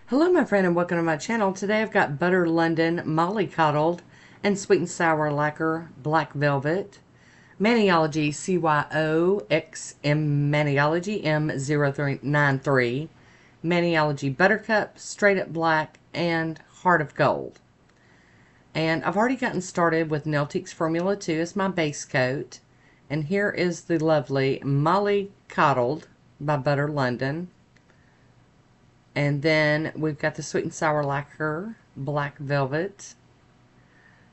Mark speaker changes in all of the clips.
Speaker 1: Hello my friend and welcome to my channel. Today I've got Butter London Coddled and Sweet and Sour Lacquer Black Velvet Maniology CYO X Maniology M093 Maniology Buttercup Straight Up Black and Heart of Gold. And I've already gotten started with Nailtique's Formula 2 as my base coat. And here is the lovely Molly Coddled by Butter London. And then we've got the Sweet and Sour Lacquer Black Velvet.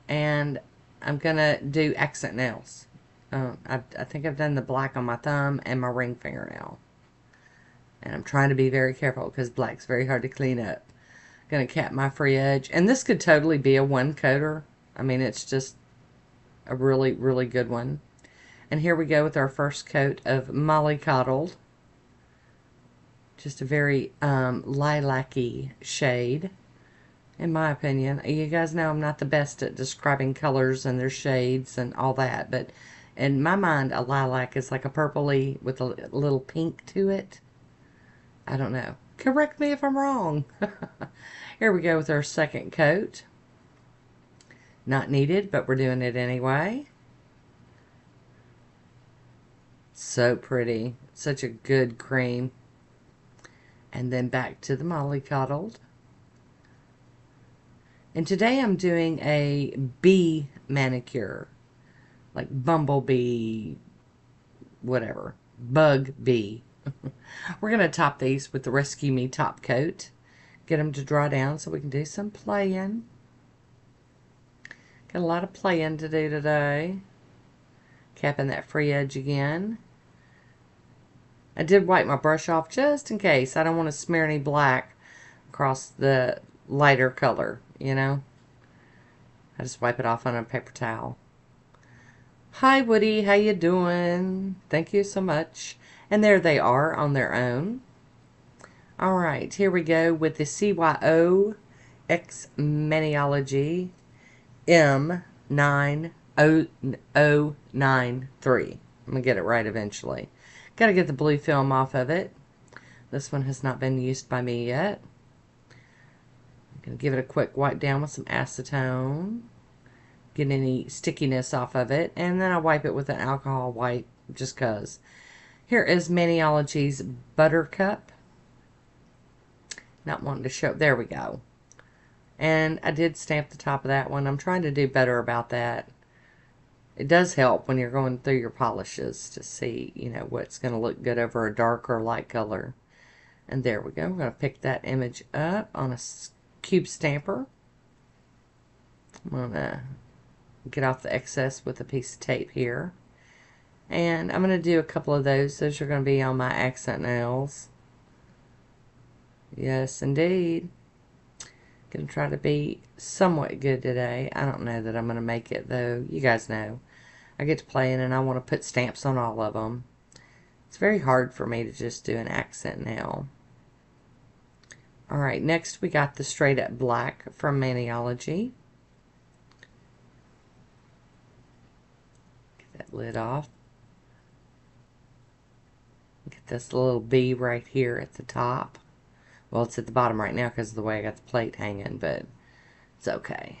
Speaker 1: And I'm going to do accent nails. I think I've done the black on my thumb and my ring fingernail. And I'm trying to be very careful because black's very hard to clean up. Going to cap my free edge. And this could totally be a one-coater. I mean, it's just a really, really good one. And here we go with our first coat of Molly Coddled. Just a very lilac-y shade, in my opinion. You guys know I'm not the best at describing colors and their shades and all that, but in my mind, a lilac is like a purpley with a little pink to it. I don't know. Correct me if I'm wrong. Here we go with our second coat. Not needed, but we're doing it anyway. So pretty. Such a good cream. And then back to the Molly Coddled. And today I'm doing a bee manicure. Like bumblebee, whatever. Bug bee. We're going to top these with the Rescue Me top coat. Get them to dry down so we can do some playing. Got a lot of playing to do today. Capping that free edge again. I did wipe my brush off just in case. I don't want to smear any black across the lighter color, you know. I just wipe it off on a paper towel. Hi Woody, how you doing? Thank you so much. And there they are on their own. Alright, here we go with the CYO X Maniology M093. I'm going to get it right eventually. Got to get the blue film off of it. This one has not been used by me yet. I'm going to give it a quick wipe down with some acetone. Get any stickiness off of it. And then I wipe it with an alcohol wipe just because. Here is Maniology's Buttercup. Not wanting to show. There we go. And I did stamp the top of that one. I'm trying to do better about that. It does help when you're going through your polishes to see, you know, what's going to look good over a dark or light color. And there we go. We're going to pick that image up on a cube stamper. I'm going to get off the excess with a piece of tape here. And I'm going to do a couple of those. Those are going to be on my accent nails. Yes, indeed. Going to try to be somewhat good today. I don't know that I'm going to make it, though. You guys know. I get to playing and I want to put stamps on all of them. It's very hard for me to just do an accent nail. Alright, next we got the Straight Up Black from Maniology. Get that lid off. Get this little bee right here at the top. Well, it's at the bottom right now because of the way I got the plate hanging, but it's okay.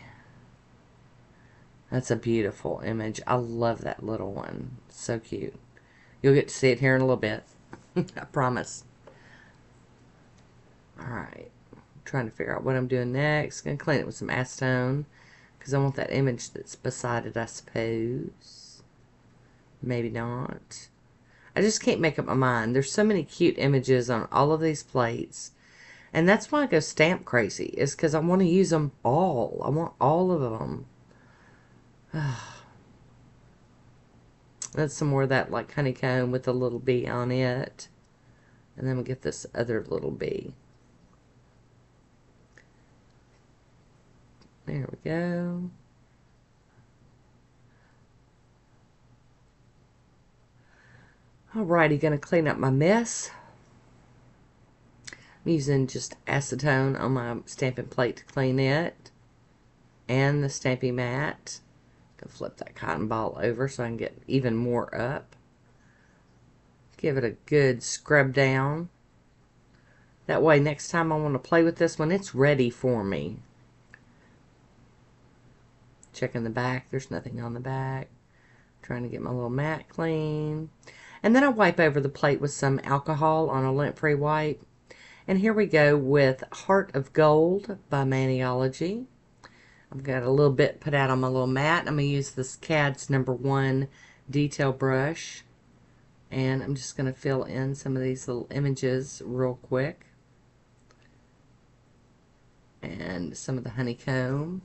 Speaker 1: That's a beautiful image. I love that little one. So cute. You'll get to see it here in a little bit. I promise. Alright. Trying to figure out what I'm doing next. Gonna clean it with some acetone because I want that image that's beside it, I suppose. Maybe not. I just can't make up my mind. There's so many cute images on all of these plates. And that's why I go stamp crazy. Is because I want to use them all. I want all of them. That's some more of that like honeycomb with a little bee on it. And then we get this other little bee. There we go. Alrighty, gonna clean up my mess. I'm using just acetone on my stamping plate to clean it. And the stamping mat. Gonna flip that cotton ball over so I can get even more up. Give it a good scrub down. That way, next time I want to play with this one, it's ready for me. Checking the back. There's nothing on the back. Trying to get my little mat clean. And then I wipe over the plate with some alcohol on a lint-free wipe. And here we go with Heart of Gold by Maniology. I've got a little bit put out on my little mat. I'm going to use this CAD's #1 detail brush. And I'm just going to fill in some of these little images real quick. And some of the honeycomb.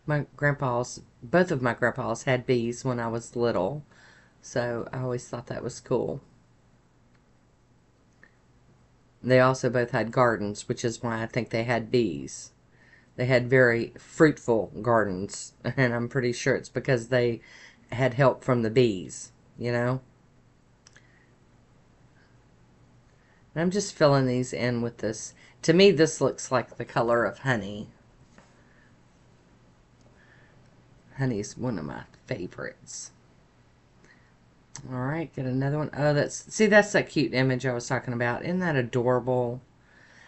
Speaker 1: Both of my grandpas had bees when I was little. So I always thought that was cool. They also both had gardens, which is why I think they had bees. They had very fruitful gardens, and I'm pretty sure it's because they had help from the bees, you know? And I'm just filling these in with this. To me, this looks like the color of honey. Honey's one of my favorites. Alright, get another one. Oh, that's that cute image I was talking about. Isn't that adorable?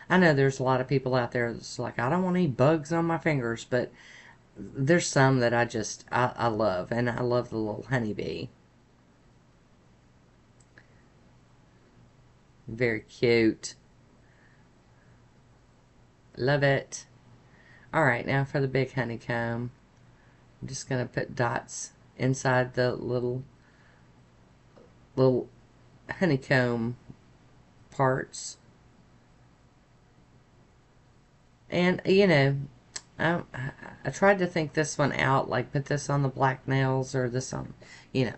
Speaker 1: I know there's a lot of people out there that's like, I don't want any bugs on my fingers, but there's some that I love, and I love the little honeybee. Very cute. Love it. Alright, now for the big honeycomb. I'm just going to put dots inside the little honeycomb parts. And, you know, I tried to think this one out, like put this on the black nails or this on, you know.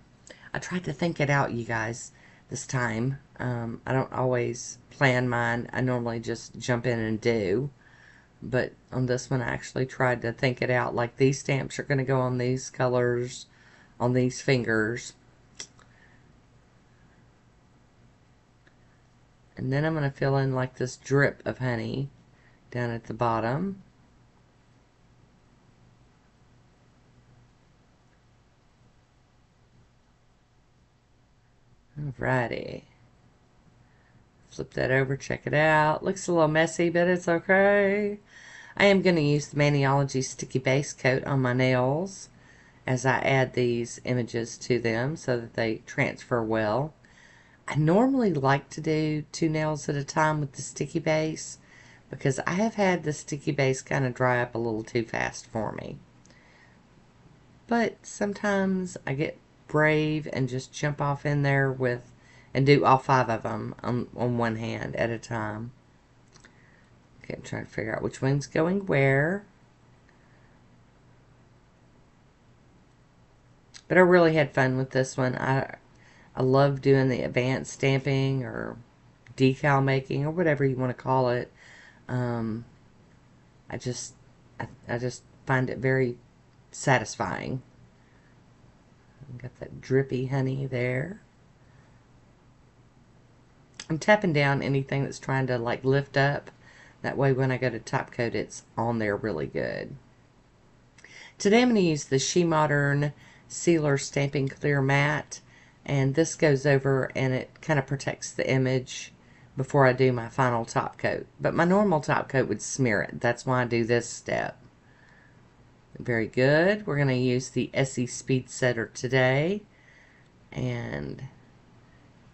Speaker 1: I tried to think it out, you guys, this time. I don't always plan mine. I normally just jump in and do. But on this one, I actually tried to think it out. Like, these stamps are going to go on these colors, on these fingers. And then I'm going to fill in like this drip of honey down at the bottom. Alrighty. Flip that over, check it out. Looks a little messy, but it's okay. I am going to use the Maniology Sticky Base Coat on my nails as I add these images to them so that they transfer well. I normally like to do 2 nails at a time with the sticky base because I have had the sticky base kind of dry up a little too fast for me. But sometimes I get brave and just jump off in there and do all 5 of them on one hand at a time. Okay, I'm trying to figure out which one's going where. But I really had fun with this one. I love doing the advanced stamping or decal making or whatever you want to call it. I just find it very satisfying. Got that drippy honey there. I'm tapping down anything that's trying to like lift up. That way when I go to top coat, it's on there really good. Today I'm going to use the She Modern Sealer Stamping Clear Matte. And this goes over and it kind of protects the image before I do my final top coat. But my normal top coat would smear it. That's why I do this step. Very good. We're going to use the SE Speed Setter today. And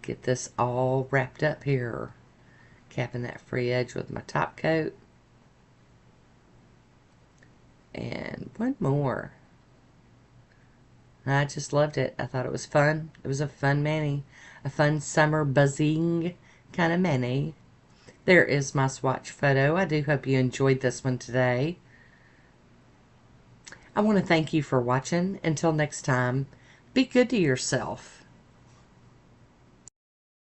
Speaker 1: get this all wrapped up here. Capping that free edge with my top coat. And one more. I just loved it. I thought it was fun. It was a fun mani. A fun summer buzzing kind of mani. There is my swatch photo. I do hope you enjoyed this one today. I want to thank you for watching. Until next time, be good to yourself.